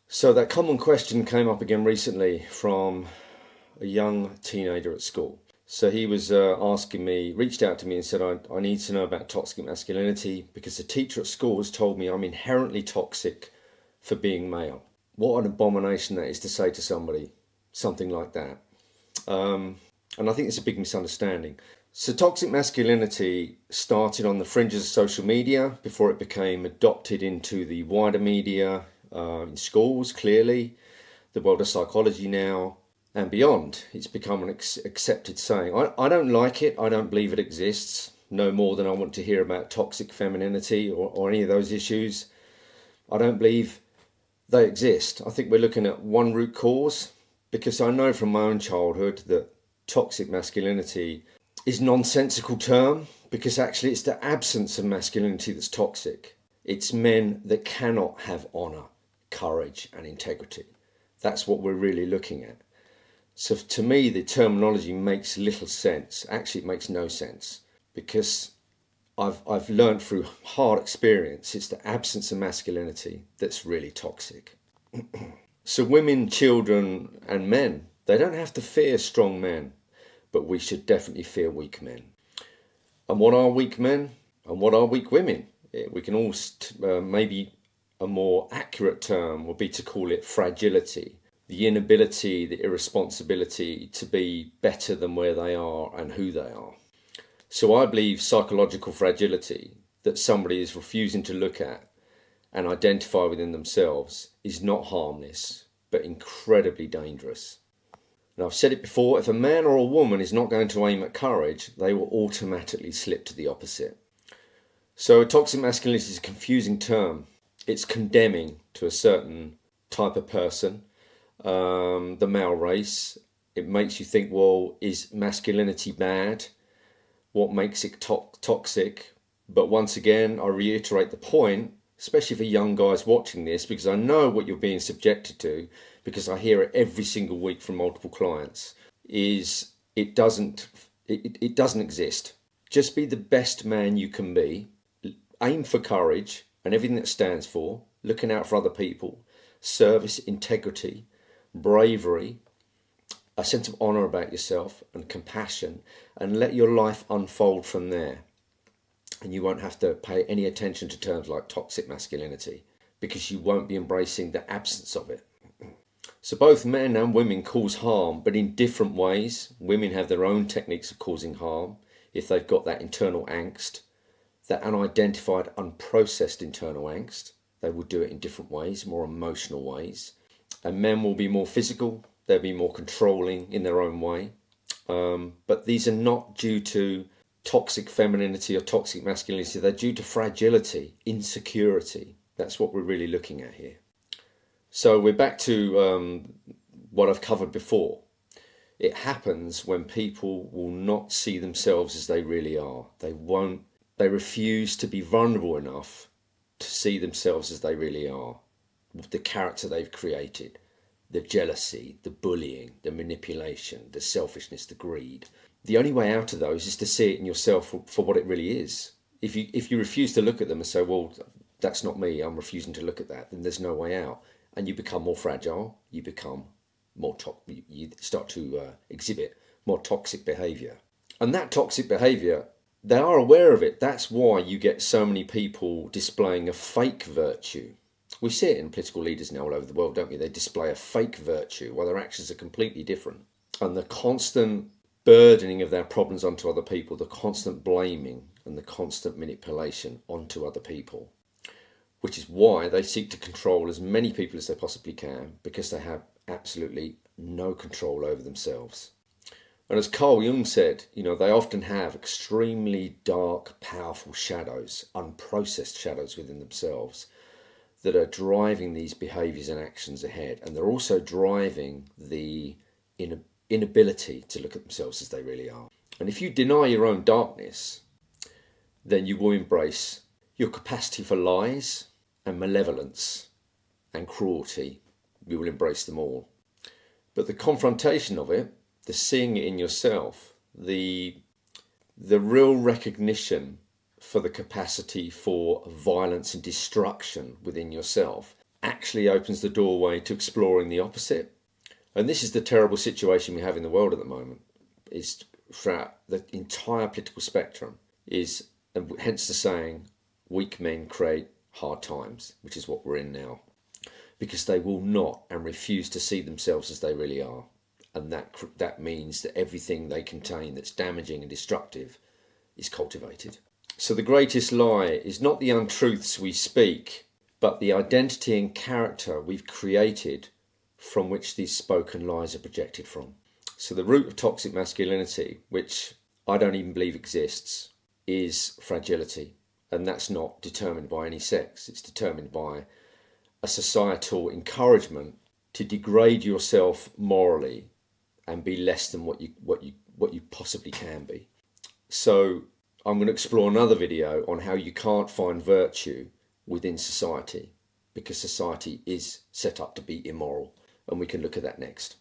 So that common question came up again recently from a young teenager at school. So he was asking me, reached out to me and said, I need to know about toxic masculinity because the teacher at school has told me I'm inherently toxic for being male. What an abomination that is to say to somebody, something like that. And I think it's a big misunderstanding. So, toxic masculinity started on the fringes of social media before it became adopted into the wider media, in schools, clearly, the world of psychology now, and beyond. It's become an accepted saying. I don't like it, I don't believe it exists, no more than I want to hear about toxic femininity or any of those issues. I don't believe they exist. I think we're looking at one root cause because I know from my own childhood that toxic masculinity is a nonsensical term because actually it's the absence of masculinity that's toxic. It's men that cannot have honour, courage and integrity. That's what we're really looking at. So to me, the terminology makes little sense. Actually, it makes no sense because I've learned through hard experience it's the absence of masculinity that's really toxic. So women, children and men, they don't have to fear strong men, but we should definitely fear weak men. And what are weak men and what are weak women? We can all, maybe a more accurate term would be to call it fragility, the inability, the irresponsibility to be better than where they are and who they are. So I believe psychological fragility that somebody is refusing to look at and identify within themselves is not harmless, but incredibly dangerous. And I've said it before, if a man or a woman is not going to aim at courage, they will automatically slip to the opposite. So toxic masculinity is a confusing term. It's condemning to a certain type of person, the male race. It makes you think, well, is masculinity bad? What makes it toxic? But once again, I reiterate the point, especially for young guys watching this, because I know what you're being subjected to, because I hear it every single week from multiple clients, is it doesn't exist. Just be the best man you can be. Aim for courage and everything that stands for, looking out for other people, service, integrity, bravery, a sense of honour about yourself and compassion, and let your life unfold from there. And you won't have to pay any attention to terms like toxic masculinity because you won't be embracing the absence of it. So both men and women cause harm, but in different ways. Women have their own techniques of causing harm if they've got that internal angst, that unidentified, unprocessed internal angst. They will do it in different ways, more emotional ways. And men will be more physical, they'll be more controlling in their own way. But these are not due to toxic femininity or toxic masculinity, they're due to fragility, insecurity. That's what we're really looking at here. So we're back to what I've covered before. It happens when people will not see themselves as they really are. They refuse to be vulnerable enough to see themselves as they really are. The character they've created, the jealousy, the bullying, the manipulation, the selfishness, the greed. The only way out of those is to see it in yourself for what it really is. If you refuse to look at them and say, well, that's not me, I'm refusing to look at that, then there's no way out. And you become more fragile, you become more you start to exhibit more toxic behaviour. And that toxic behaviour, they are aware of it. That's why you get so many people displaying a fake virtue. We see it in political leaders now all over the world, don't we? They display a fake virtue while their actions are completely different. And the constant burdening of their problems onto other people, the constant blaming and the constant manipulation onto other people, which is why they seek to control as many people as they possibly can, because they have absolutely no control over themselves. And as Carl Jung said, they often have extremely dark, powerful shadows, unprocessed shadows within themselves that are driving these behaviours and actions ahead. And they're also driving the inability to look at themselves as they really are. And if you deny your own darkness, then you will embrace your capacity for lies and malevolence and cruelty. You will embrace them all. But the confrontation of it, the seeing it in yourself, the real recognition for the capacity for violence and destruction within yourself, actually opens the doorway to exploring the opposite. And this is the terrible situation we have in the world at the moment, is throughout the entire political spectrum, is, and hence the saying, weak men create hard times, which is what we're in now, because they will not and refuse to see themselves as they really are. And that means that everything they contain that's damaging and destructive is cultivated. So the greatest lie is not the untruths we speak, but the identity and character we've created from which these spoken lies are projected from. So the root of toxic masculinity, which I don't even believe exists, is fragility. And that's not determined by any sex. It's determined by a societal encouragement to degrade yourself morally and be less than what you possibly can be. So I'm going to explore another video on how you can't find virtue within society, because society is set up to be immoral, and we can look at that next.